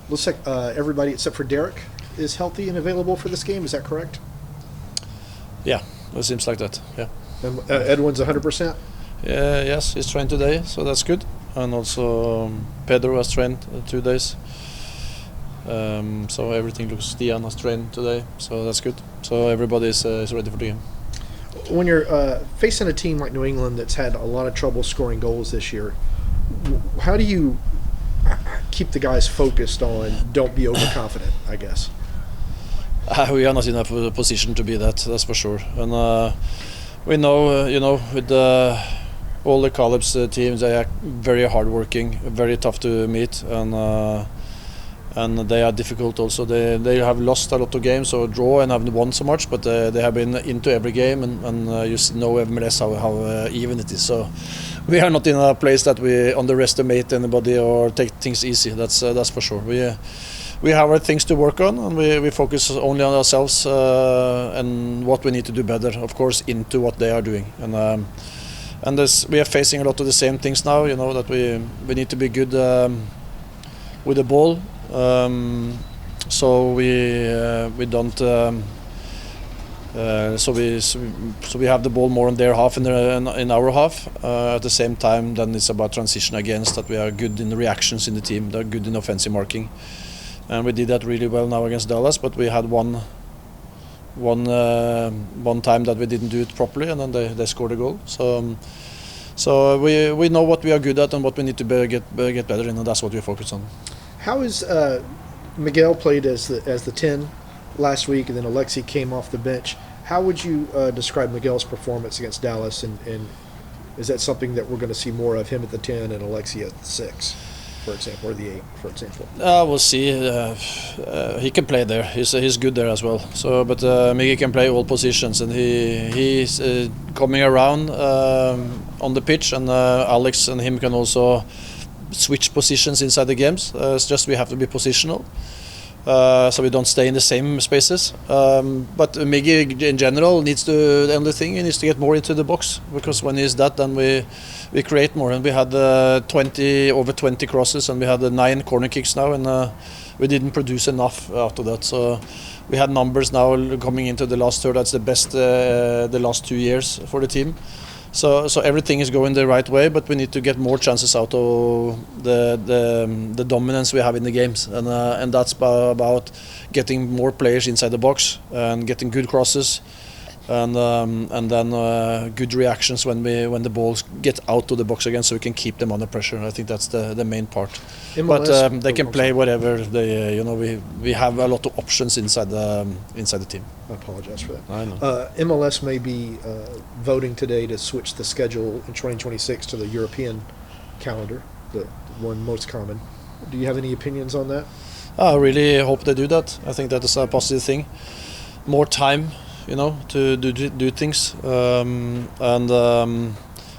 Looks like everybody except for Derek is healthy and available for this game. Is that correct? Yeah, it seems like that. Yeah. And Edwin's 100%. Yes, he's trained today, so that's good. And also Pedro has trained 2 days. So everything looks. Dian has trained today, so that's good. So everybody is ready for the game. When you're facing a team like New England that's had a lot of trouble scoring goals this year, how do you keep the guys focused on don't be overconfident, I guess? We are not in a position to be that's for sure. And we know, with all the college teams, they are very hardworking, very tough to meet, and they are difficult also. They have lost a lot of games or draw and haven't won so much, but they have been into every game, and you know MLS how even it is. So we are not in a place that we underestimate anybody or take things easy. That's for sure. We have our things to work on, and we focus only on ourselves and what we need to do better, of course, into what they are doing. And we are facing a lot of the same things now. That we need to be good with the ball. So we don't. So we have the ball more on their half in our half. At the same time, then it's about transition against that. We are good in the reactions in the team. They're good in offensive marking, and we did that really well now against Dallas. But we had one time that we didn't do it properly, and then they scored a goal. So we know what we are good at and what we need to get better in, and that's what we focus on. How is Miguel played as the 10 last week, and then Alexi came off the bench? How would you describe Miguel's performance against Dallas, and is that something that we're going to see more of, him at the 10 and Alexi at the 6, for example, or the 8, for example? We'll see. He can play there. He's good there as well. So, but Miguel can play all positions, and he's coming around on the pitch, and Alex and him can also switch positions inside the games. It's just we have to be positional, so we don't stay in the same spaces. But Miggy in general the only thing he needs to get more into the box, because when he's that, then we create more. And we had over 20 crosses, and we had 9 corner kicks now, and we didn't produce enough after that. So we had numbers now coming into the last third. That's the best the last 2 years for the team. So everything is going the right way, but we need to get more chances out of the dominance we have in the games, and that's about getting more players inside the box and getting good crosses, and then good reactions when the balls get out of the box again, so we can keep them under pressure. I think that's the main part. But they can play whatever they. We have a lot of options inside the team. I apologize for that. I know. MLS may be voting today to switch the schedule in 2026 to the European calendar, the one most common. Do you have any opinions on that? I really hope they do that. I think that is a positive thing. More time, to do things, and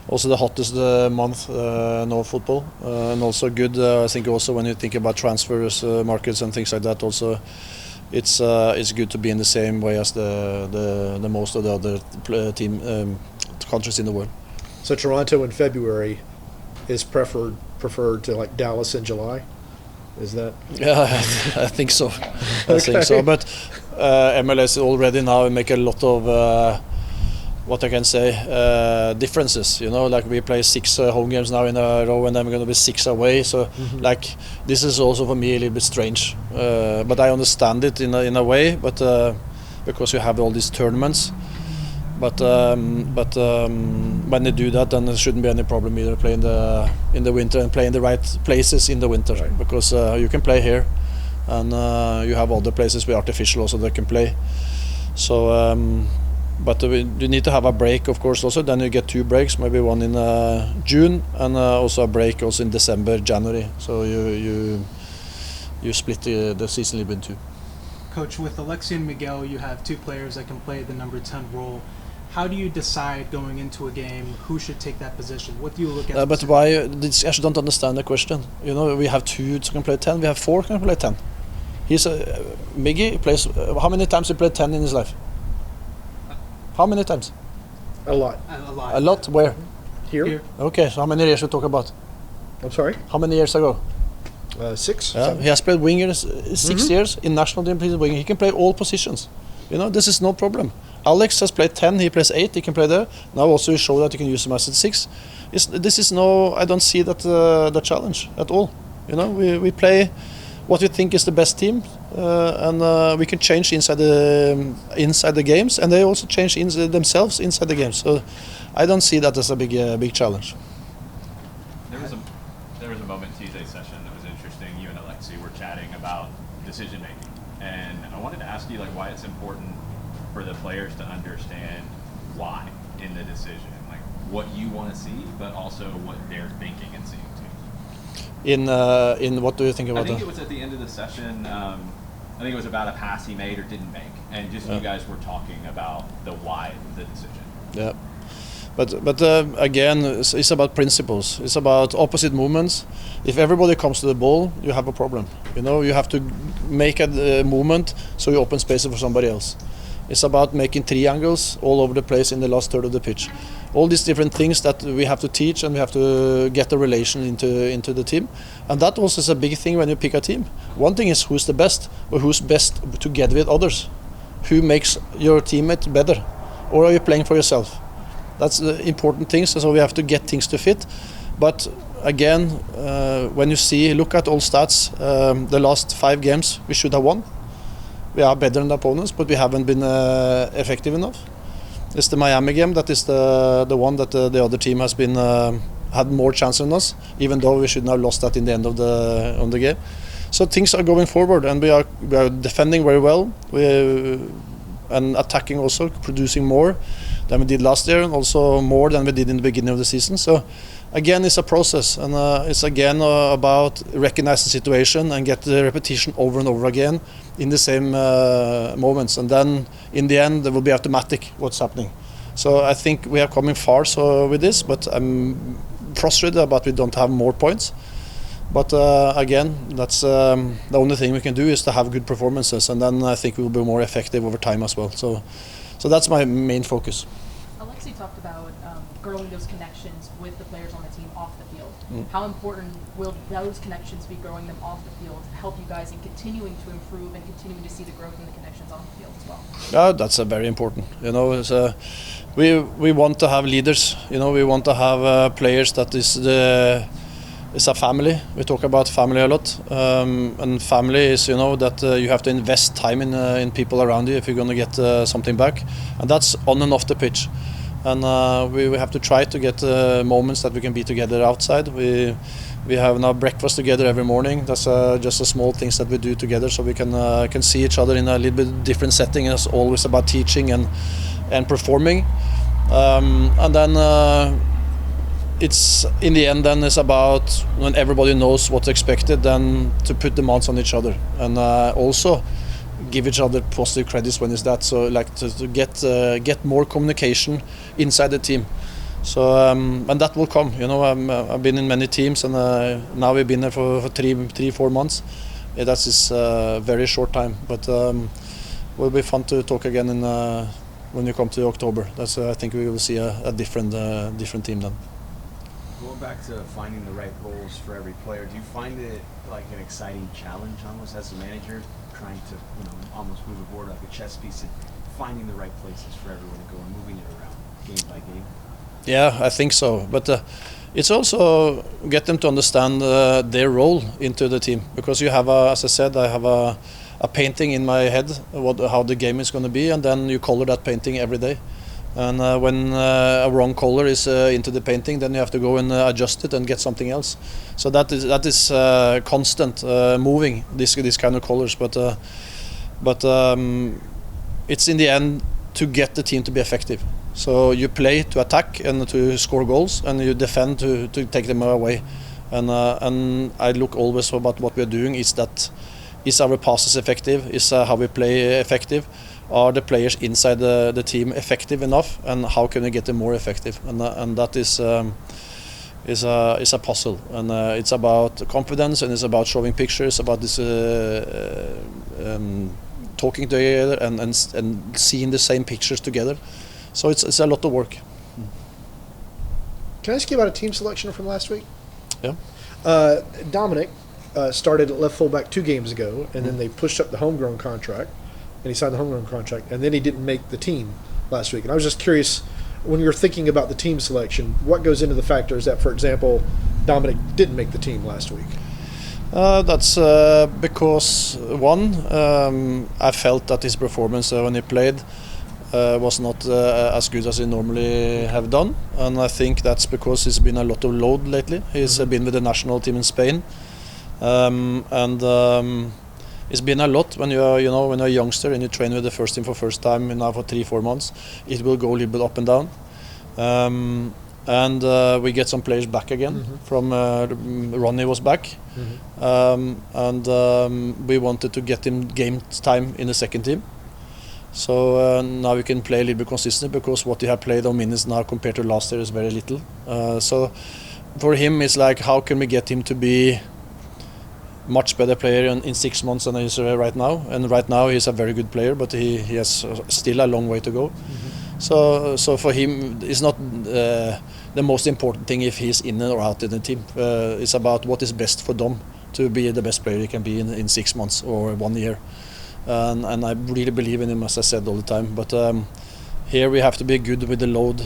also the hottest month in football, and also good. I think also when you think about transfers, markets and things like that, also it's good to be in the same way as the most of the other countries in the world. So Toronto in February is preferred to like Dallas in July. Is that? Yeah, I think so. I think so. But MLS already now make a lot of what I can say differences. Like we play 6 home games now in a row, and then we're going to be 6 away. So like this is also for me a little bit strange. But I understand it in a way. But because you have all these tournaments. But when they do that, then there shouldn't be any problem either. Play in the winter and play in the right places in the winter, right. Because you can play here, and you have other places with artificial also that can play. So, but you need to have a break, of course. Also, then you get 2 breaks, maybe one in June, and also a break also in December, January. So you split the season in 2. Coach, with Alexi and Miguel, you have 2 players that can play the number 10 role. How do you decide going into a game who should take that position? What do you look at? But why? I actually don't understand the question. We have 2 who can play 10. We have 4 who can play 10. Miggy plays. How many times he played 10 in his life? How many times? A lot. A lot. Where? Here. Okay. So how many years we talk about? I'm sorry. How many years ago? 6. Yeah, he has played wingers 6 years in national team. Plays winger. He can play all positions. You know, this is no problem. Alex has played 10. He plays 8. He can play there. Now also you show that you can use him as a 6. This is no. I don't see that the challenge at all. You know, we play what we think is the best team, and we can change inside the games, and they also change themselves inside the games. So I don't see that as a big challenge. There was a moment Tuesday's session that was interesting. You and Alexi were chatting about decision making, and I wanted to ask you like why it's important for the players to understand why in the decision, like what you want to see, but also what they're thinking and seeing too. In what do you think about that? I think it was at the end of the session. I think it was about a pass he made or didn't make, and just you guys were talking about the why of the decision. Yeah. But again, it's about principles. It's about opposite movements. If everybody comes to the ball, you have a problem. You know, you have to make a movement so you open spaces for somebody else. It's about making triangles all over the place in the last third of the pitch. All these different things that we have to teach, and we have to get the relation into the team. And that also is a big thing when you pick a team. One thing is who's the best, or who's best together with others. Who makes your teammate better? Or are you playing for yourself? That's the important things, so we have to get things to fit. But again, when you look at all stats, the last 5 games we should have won. We are better than the opponents, but we haven't been effective enough. It's the Miami game that is the one that the other team has been had more chance than us, even though we should have lost that in the end of the game. So things are going forward, and we are defending very well. And attacking also, producing more than we did last year, and also more than we did in the beginning of the season. So again, it's a process, and it's again about recognize the situation and get the repetition over and over again in the same moments, and then in the end it will be automatic what's happening. So I think we are coming far with this, but I'm frustrated about we don't have more points. But again, that's the only thing we can do is to have good performances, and then I think we will be more effective over time as well. So that's my main focus. Alexi talked about growing those connections with the players on the team off the field. How important will those connections be, growing them off the field, help you guys in continuing to improve and continuing to see the growth in the connections on the field as well? Yeah, that's very important. You know, we want to have leaders. You know, we want to have players that it's a family. We talk about family a lot, and family is, you know, that you have to invest time in people around you if you're going to get something back, and that's on and off the pitch. And we have to try to get moments that we can be together outside. We have now breakfast together every morning. That's just a small things that we do together, so we can see each other in a little bit different setting. It's always about teaching and performing, and then. It's in the end then it's about when everybody knows what's expected, then to put demands on each other, and also give each other positive credits when it's that. So like to get more communication inside the team. So and that will come. You know, I've been in many teams, and now we've been there for 3-4 months. Yeah, that is a very short time, but will be fun to talk again when you come to October. That's I think we will see a different team then. Going back to finding the right roles for every player, do you find it like an exciting challenge almost as a manager, trying to almost move the board like a chess piece and finding the right places for everyone to go and moving it around game by game? Yeah, I think so. But it's also get them to understand their role into the team, because you have as I said, I have a painting in my head how the game is going to be, and then you color that painting every day. And when a wrong color is into the painting, then you have to go and adjust it and get something else. So that is constant moving this kind of colors. But it's in the end to get the team to be effective. So you play to attack and to score goals, and you defend to take them away. And I look always about what we are doing. Is our passes effective? Is how we play effective? Are the players inside the team effective enough, and how can we get them more effective? And that is a puzzle, and it's about confidence, and it's about showing pictures, about this talking together and seeing the same pictures together. So it's a lot of work. Can I ask you about a team selection from last week? Yeah. Dominic, started at left fullback 2 games ago, and then they pushed up the homegrown contract, and he signed the homegrown contract, and then he didn't make the team last week. And I was just curious, when you're thinking about the team selection, what goes into the factors that, for example, Dominic didn't make the team last week? That's because I felt that his performance when he played was not as good as he normally have done, and I think that's because there's been a lot of load lately. He's been with the national team in Spain, it's been a lot when you're when you're a youngster and you train with the first team for first time now for 3-4 months. It will go a little bit up and down. And we get some players back again from Ronny was back, we wanted to get him game time in the second team. So now we can play a little bit consistent, because what he have played on minutes now compared to last year is very little. So for him it's like, how can we get him to be much better player in 6 months than he is right now? And right now he's a very good player, but he has still a long way to go. So for him it's not the most important thing if he's in or out in the team. It's about what is best for Dom to be the best player he can be in 6 months or 1 year. And I really believe in him, as I said all the time. But here we have to be good with the load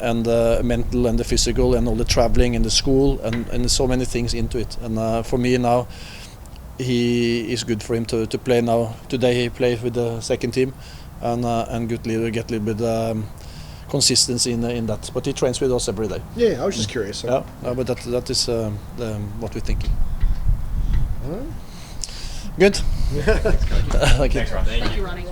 and the mental and the physical and all the traveling and the school and so many things into it. And for me now, he is good for him to play now. Today he played with the second team and get a little bit consistency in that. But he trains with us every day. Yeah, I was just curious. Yeah, but that is what we're thinking. All right. Good. Thanks, Coach. Thank you. Thanks, Ron. Thank you, Ronnie.